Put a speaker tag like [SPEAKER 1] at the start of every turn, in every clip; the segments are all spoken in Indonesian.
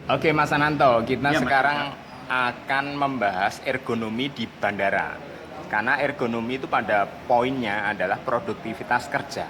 [SPEAKER 1] Oke Mas Ananto, kita
[SPEAKER 2] Iya, Mas
[SPEAKER 1] sekarang
[SPEAKER 2] Yuda.
[SPEAKER 1] akan membahas ergonomi di bandara. Karena ergonomi itu pada poinnya adalah produktivitas kerja.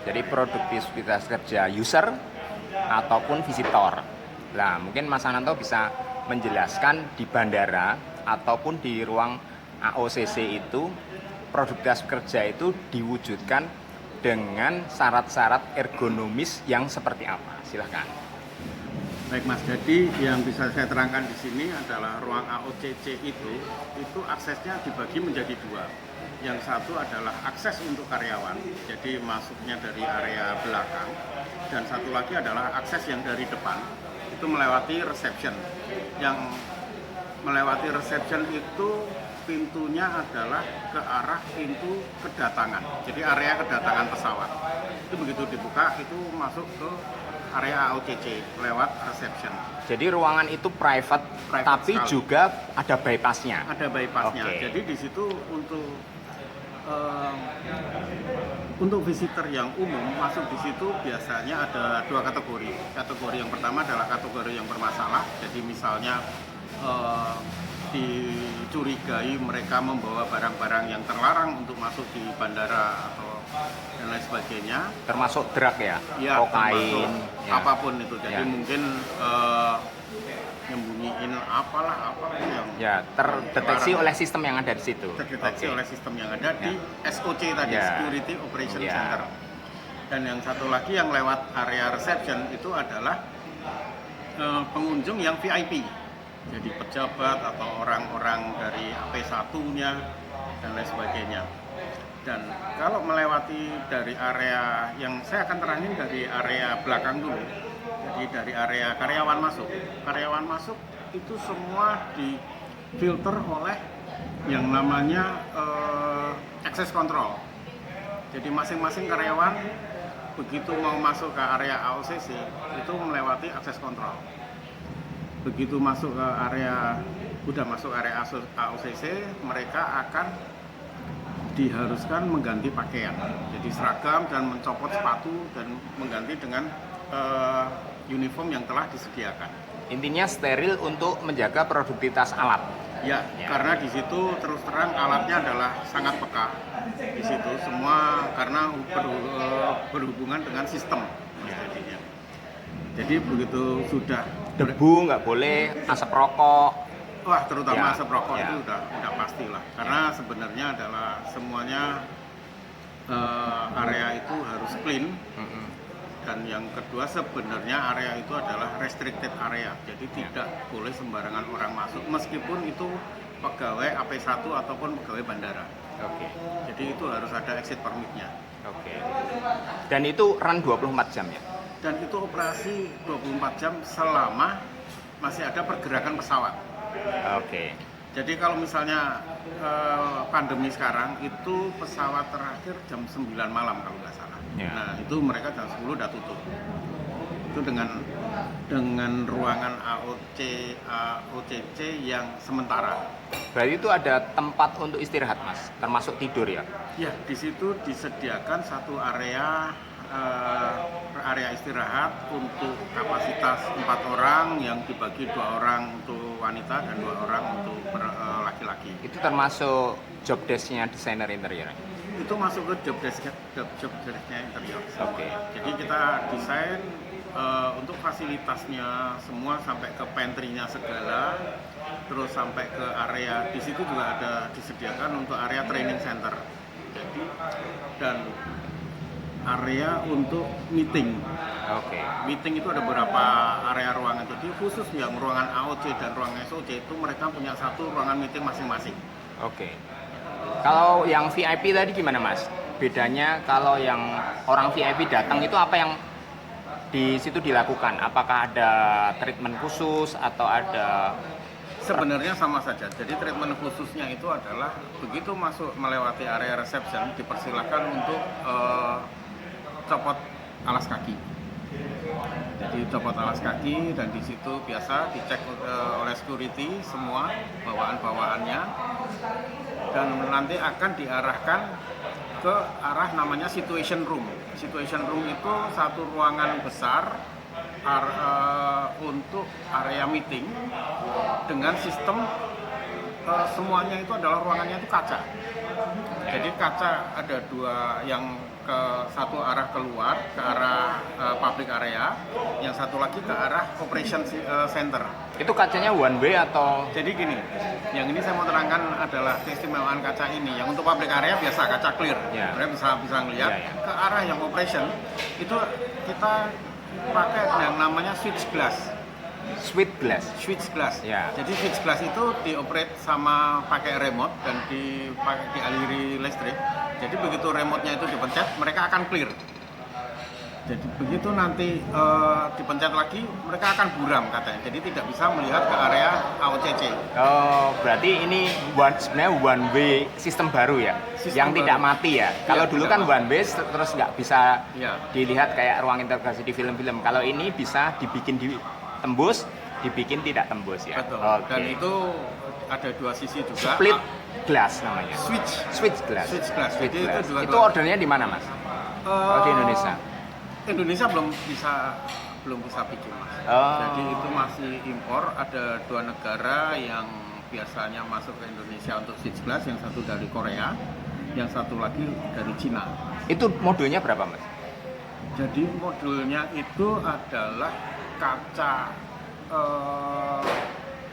[SPEAKER 1] Jadi produktivitas kerja user ataupun visitor. Nah, mungkin Mas Ananto bisa menjelaskan di bandara ataupun di ruang AOCC itu produktivitas kerja itu diwujudkan dengan syarat-syarat ergonomis yang seperti apa? Silahkan.
[SPEAKER 2] Baik Mas, jadi yang bisa saya terangkan di sini adalah ruang AOCC itu aksesnya dibagi menjadi dua. Yang satu adalah akses untuk karyawan, jadi masuknya dari area belakang, dan satu lagi adalah akses yang dari depan, itu melewati reception. Yang melewati reception itu pintunya adalah ke arah pintu kedatangan, jadi area kedatangan pesawat. Itu begitu dibuka, itu masuk ke area AOCC lewat reception.
[SPEAKER 1] Jadi ruangan itu private tapi
[SPEAKER 2] Sekali.
[SPEAKER 1] juga ada bypassnya.
[SPEAKER 2] Ada bypassnya.
[SPEAKER 1] Oke.
[SPEAKER 2] Jadi di situ untuk visitor yang umum masuk di situ biasanya ada dua kategori. Kategori yang pertama adalah kategori yang bermasalah. Jadi misalnya eh, dicurigai mereka membawa barang-barang yang terlarang untuk masuk di bandara atau dan lain sebagainya.
[SPEAKER 1] Termasuk drug ya,
[SPEAKER 2] Ya,
[SPEAKER 1] kokain,
[SPEAKER 2] termasuk
[SPEAKER 1] ya.
[SPEAKER 2] apapun itu. Jadi
[SPEAKER 1] Ya.
[SPEAKER 2] mungkin nyembunyiin apapun yang
[SPEAKER 1] Ya, terdeteksi
[SPEAKER 2] terlarang.
[SPEAKER 1] oleh sistem yang ada di situ.
[SPEAKER 2] Terdeteksi
[SPEAKER 1] Oke.
[SPEAKER 2] oleh sistem yang ada di
[SPEAKER 1] Ya.
[SPEAKER 2] SOC tadi,
[SPEAKER 1] Ya.
[SPEAKER 2] Security Operation
[SPEAKER 1] Ya.
[SPEAKER 2] Center. Dan yang satu lagi yang lewat area reception itu adalah pengunjung yang VIP. Jadi pejabat atau orang-orang dari AP1-nya dan lain sebagainya. Dan kalau melewati dari area yang saya akan terangin dari area belakang dulu. Jadi dari area karyawan masuk. Karyawan masuk itu semua difilter oleh yang namanya access control. Jadi masing-masing karyawan begitu mau masuk ke area AOCC itu melewati access control. Begitu masuk ke area, udah masuk area AOCC, mereka akan diharuskan mengganti pakaian. Jadi seragam dan mencopot sepatu dan mengganti dengan uniform yang telah disediakan.
[SPEAKER 1] Intinya steril untuk menjaga produktivitas alat.
[SPEAKER 2] Ya,
[SPEAKER 1] Ya.
[SPEAKER 2] karena di situ terus terang alatnya adalah sangat peka. Di situ semua karena berhubungan dengan sistem. Jadinya. Jadi begitu sudah
[SPEAKER 1] Debu nggak boleh, asap rokok.
[SPEAKER 2] wah, terutama
[SPEAKER 1] Ya,
[SPEAKER 2] asap rokok
[SPEAKER 1] ya.
[SPEAKER 2] itu udah pastilah. Karena sebenarnya adalah semuanya area itu harus clean.
[SPEAKER 1] Mm-mm.
[SPEAKER 2] Dan yang kedua sebenarnya area itu adalah restricted area. Jadi tidak boleh sembarangan orang masuk meskipun itu pegawai AP1 ataupun pegawai bandara.
[SPEAKER 1] Oke.
[SPEAKER 2] Jadi itu harus ada exit permit-nya.
[SPEAKER 1] Oke. Dan itu run 24 jam ya?
[SPEAKER 2] Dan itu operasi 24 jam selama masih ada pergerakan pesawat.
[SPEAKER 1] Oke.
[SPEAKER 2] Jadi kalau misalnya pandemi sekarang itu pesawat terakhir jam 9 malam kalau nggak salah.
[SPEAKER 1] Ya.
[SPEAKER 2] Nah itu mereka jam 10 udah tutup. Itu dengan ruangan AOCC yang sementara.
[SPEAKER 1] Berarti itu ada tempat untuk istirahat mas, termasuk tidur ya?
[SPEAKER 2] Ya di situ disediakan satu area istirahat untuk kapasitas 4 orang yang dibagi 2 orang untuk wanita dan 2 orang untuk laki-laki.
[SPEAKER 1] Itu termasuk job desk-nya desainer interior?
[SPEAKER 2] Itu masuk ke job desk-nya interior.
[SPEAKER 1] Oke.
[SPEAKER 2] Jadi kita desain untuk fasilitasnya semua sampai ke pantry-nya segala, terus sampai ke area di situ juga ada disediakan untuk area training center. Jadi dan area untuk meeting.
[SPEAKER 1] Oke.
[SPEAKER 2] Meeting itu ada beberapa area ruangan. Jadi khusus yang ruangan AOC dan ruangan SOC itu mereka punya satu ruangan meeting masing-masing.
[SPEAKER 1] Oke. Kalau yang VIP tadi gimana mas? Bedanya kalau yang orang VIP datang itu apa yang di situ dilakukan? Apakah ada treatment khusus atau ada?
[SPEAKER 2] Sebenarnya sama saja. Jadi treatment khususnya itu adalah begitu masuk melewati area reception dipersilakan untuk copot alas kaki. Jadi copot alas kaki dan di situ biasa dicek oleh security semua bawaan-bawaannya dan nanti akan diarahkan ke arah namanya situation room. Situation room itu satu ruangan besar untuk area meeting dengan sistem semuanya itu adalah ruangannya itu kaca. Jadi kaca ada dua, yang ke satu arah keluar ke arah public area, yang satu lagi ke arah operation center.
[SPEAKER 1] Itu kacanya one way atau?
[SPEAKER 2] Jadi gini, yang ini saya mau terangkan adalah keistimewaan kaca ini. Yang untuk public area biasa kaca clear, sebenarnya bisa ngelihat. Ke arah yang operation itu kita pakai yang namanya switch glass.
[SPEAKER 1] Switch glass.
[SPEAKER 2] Switch glass.
[SPEAKER 1] Ya.
[SPEAKER 2] Jadi switch glass itu dioperate sama pakai remote dan dialiri listrik. Jadi begitu remote-nya itu dipencet, mereka akan clear. Jadi begitu nanti dipencet lagi, mereka akan buram katanya. Jadi tidak bisa melihat ke area AOCC.
[SPEAKER 1] Oh, berarti ini sebenarnya one way sistem baru ya, yang
[SPEAKER 2] baru.
[SPEAKER 1] tidak mati ya. Kalau dulu kan one way terus nggak bisa dilihat kayak ruang integrasi di film-film. Kalau ini bisa dibikin tembus, dibikin tidak tembus ya.
[SPEAKER 2] Betul.
[SPEAKER 1] Okay.
[SPEAKER 2] Dan itu ada dua sisi juga.
[SPEAKER 1] Split glass namanya. Switch glass.
[SPEAKER 2] Switch glass. Jadi
[SPEAKER 1] glass.
[SPEAKER 2] Itu
[SPEAKER 1] itu ordernya di mana, Mas? Di Indonesia.
[SPEAKER 2] Indonesia belum bisa bikin, Mas. Jadi itu masih impor. Ada dua negara yang biasanya masuk ke Indonesia untuk switch glass, yang satu dari Korea, yang satu lagi dari Cina.
[SPEAKER 1] Itu modulnya berapa, Mas?
[SPEAKER 2] Jadi modulnya itu adalah kaca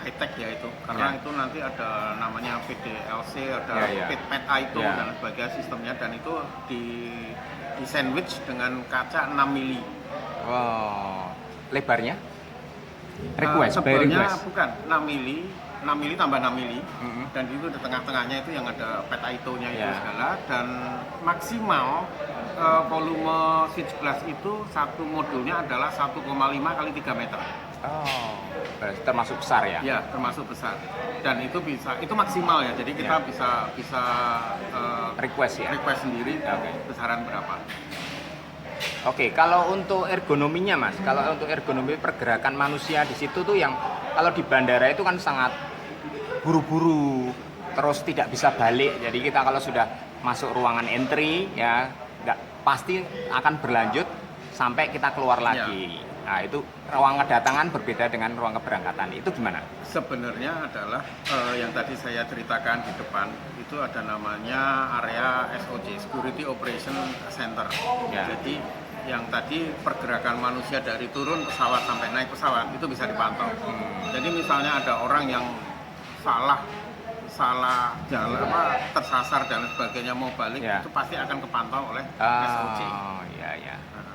[SPEAKER 2] high tech ya itu, karena itu nanti ada namanya PDLC, ada PETA itu dan sebagainya sistemnya, dan itu di sandwich dengan kaca 6 mili.
[SPEAKER 1] Wow. Lebarnya?
[SPEAKER 2] Sebenarnya bukan 6 mili, 6 mili tambah 6 mili, dan itu di tengah-tengahnya itu yang ada PETA itu-nya itu segala, dan maksimal volume switch glass itu satu modulnya adalah 1,5 kali 3 meter.
[SPEAKER 1] Oh, termasuk besar ya?
[SPEAKER 2] Ya, termasuk besar. Dan itu maksimal ya. Jadi kita bisa
[SPEAKER 1] request sendiri
[SPEAKER 2] besaran berapa.
[SPEAKER 1] Oke, kalau untuk ergonominya, Mas, kalau untuk ergonomi pergerakan manusia di situ tuh yang kalau di bandara itu kan sangat buru-buru, terus tidak bisa balik. Jadi kita kalau sudah masuk ruangan entry ya nggak pasti akan berlanjut sampai kita keluar lagi. Nah, itu ruang kedatangan berbeda dengan ruang keberangkatan. Itu gimana?
[SPEAKER 2] Sebenarnya adalah yang tadi saya ceritakan di depan, itu ada namanya area SOC, Security Operation Center. Jadi yang tadi pergerakan manusia dari turun pesawat sampai naik pesawat itu bisa dipantau. Jadi misalnya ada orang yang salah jalan, tersasar dan sebagainya mau balik, itu pasti akan kepantau oleh SOC.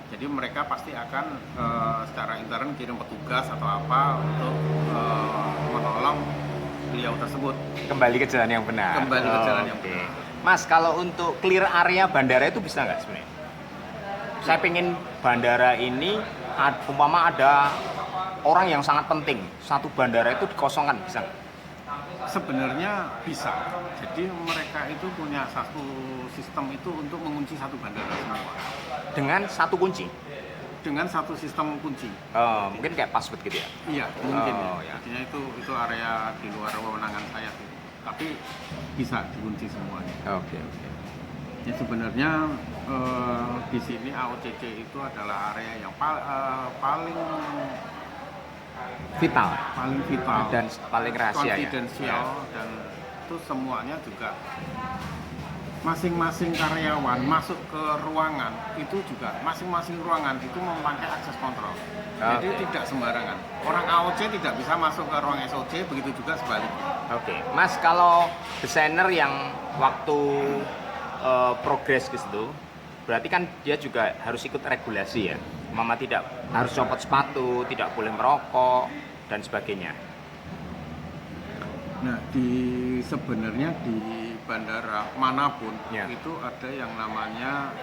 [SPEAKER 2] Jadi mereka pasti akan secara intern kirim petugas atau apa untuk menolong beliau tersebut
[SPEAKER 1] kembali ke jalan yang benar.
[SPEAKER 2] Yang benar.
[SPEAKER 1] Mas, kalau untuk clear area bandara itu bisa nggak sebenarnya? Saya pengen bandara ini umpama ada orang yang sangat penting, satu bandara itu dikosongkan, bisa nggak?
[SPEAKER 2] Sebenarnya bisa. Jadi mereka itu punya satu sistem itu untuk mengunci satu bandara semua.
[SPEAKER 1] Dengan satu kunci?
[SPEAKER 2] Dengan satu sistem kunci.
[SPEAKER 1] Oh, mungkin kayak password gitu ya?
[SPEAKER 2] Iya, mungkin ya. Artinya itu area di luar wewenangan saya. Tapi bisa dikunci semuanya.
[SPEAKER 1] Oke.
[SPEAKER 2] Ya sebenarnya di sini AOCC itu adalah area yang paling
[SPEAKER 1] vital dan paling rahasia,
[SPEAKER 2] konfidensial, dan itu semuanya juga masing-masing karyawan masuk ke ruangan itu juga masing-masing ruangan itu memakai akses kontrol. Jadi tidak sembarangan. Orang AOC tidak bisa masuk ke ruang SOC, begitu juga sebaliknya.
[SPEAKER 1] Oke, Mas, kalau desainer yang waktu progres gitu, berarti kan dia juga harus ikut regulasi ya. Mama tidak harus copot sepatu, tidak boleh merokok dan sebagainya.
[SPEAKER 2] Nah, sebenarnya di bandara manapun itu ada yang namanya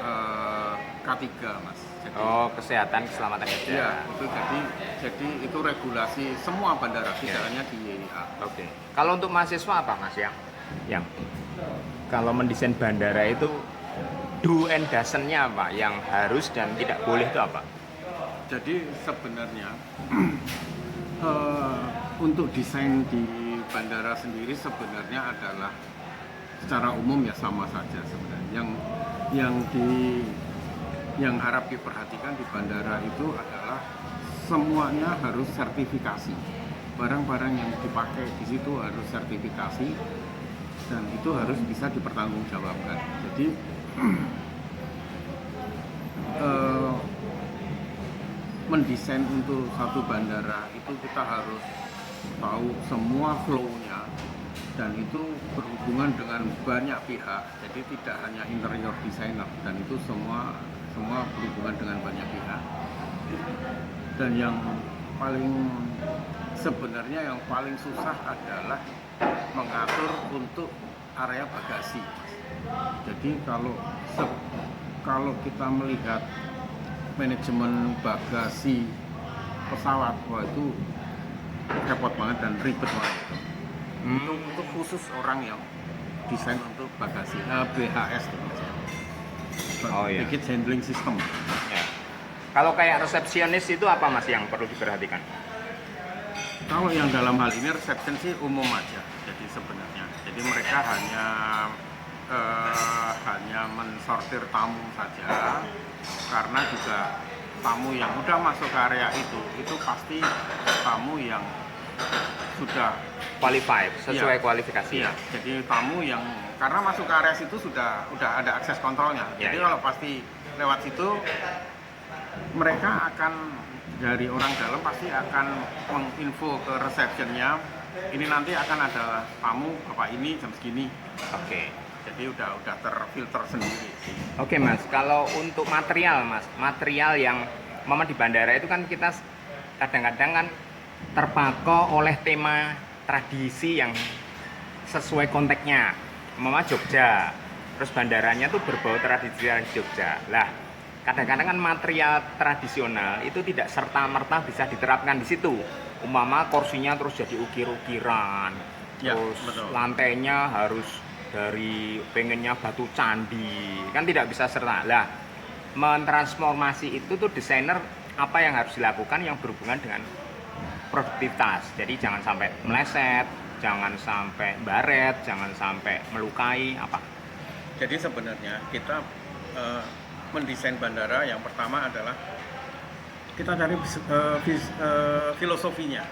[SPEAKER 2] K3, Mas. Jadi,
[SPEAKER 1] kesehatan keselamatan kerja.
[SPEAKER 2] Ya, itu jadi itu regulasi semua bandara, tidak hanya di YIA.
[SPEAKER 1] Oke. Kalau untuk mahasiswa apa, Mas, yang kalau mendesain bandara itu do and doesn't-nya apa? Yang harus dan tidak boleh itu apa?
[SPEAKER 2] Jadi sebenarnya untuk desain di bandara sendiri sebenarnya adalah secara umum ya sama saja sebenarnya. Yang harap diperhatikan di bandara itu adalah semuanya harus sertifikasi. Barang-barang yang dipakai di situ harus sertifikasi dan itu harus bisa dipertanggungjawabkan. Jadi mendesain untuk satu bandara itu kita harus tahu semua flow-nya dan itu berhubungan dengan banyak pihak. Jadi tidak hanya interior designer dan itu semua berhubungan dengan banyak pihak. Dan yang paling susah adalah mengatur untuk area bagasi. Jadi kalau kita melihat manajemen bagasi pesawat, wah itu repot banget dan ribet banget. Untuk khusus orang yang desain untuk bagasi, BHS Baggage Handling System.
[SPEAKER 1] Ya. Kalau kayak resepsionis itu apa Mas yang perlu diperhatikan?
[SPEAKER 2] Kalau yang dalam hal ini resepsi sih umum aja. Jadi sebenarnya, jadi mereka hanya mensortir tamu saja, karena juga tamu yang udah masuk ke area itu pasti tamu yang sudah
[SPEAKER 1] Qualified, sesuai kualifikasi.
[SPEAKER 2] Iya, jadi tamu yang karena masuk ke area situ sudah ada akses kontrolnya. Jadi kalau pasti lewat situ mereka akan dari orang dalam pasti akan menginfo ke resepsionnya, ini nanti akan ada tamu bapak ini jam segini.
[SPEAKER 1] Oke.
[SPEAKER 2] Jadi udah terfilter sendiri.
[SPEAKER 1] Oke Mas, kalau untuk material Mas, material yang di bandara itu kan kita kadang-kadang kan terpaku oleh tema tradisi yang sesuai konteksnya. Jogja, terus bandaranya tuh berbau tradisi Jogja. Lah, kadang-kadang kan material tradisional itu tidak serta-merta bisa diterapkan di situ. Kursinya terus jadi ukir-ukiran, terus betul. Lantainya harus dari pengennya batu candi, kan tidak bisa serta. Lah, mentransformasi itu tuh desainer apa yang harus dilakukan yang berhubungan dengan produktivitas. Jadi jangan sampai meleset, jangan sampai baret, jangan sampai melukai apa.
[SPEAKER 2] Jadi sebenarnya kita mendesain bandara yang pertama adalah kita cari filosofinya.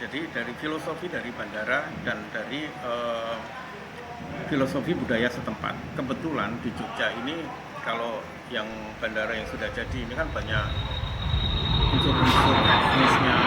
[SPEAKER 2] Jadi dari filosofi dari bandara dan dari filosofi budaya setempat. Kebetulan di Jogja ini kalau yang bandara yang sudah jadi ini kan banyak unsur-unsur etnisnya.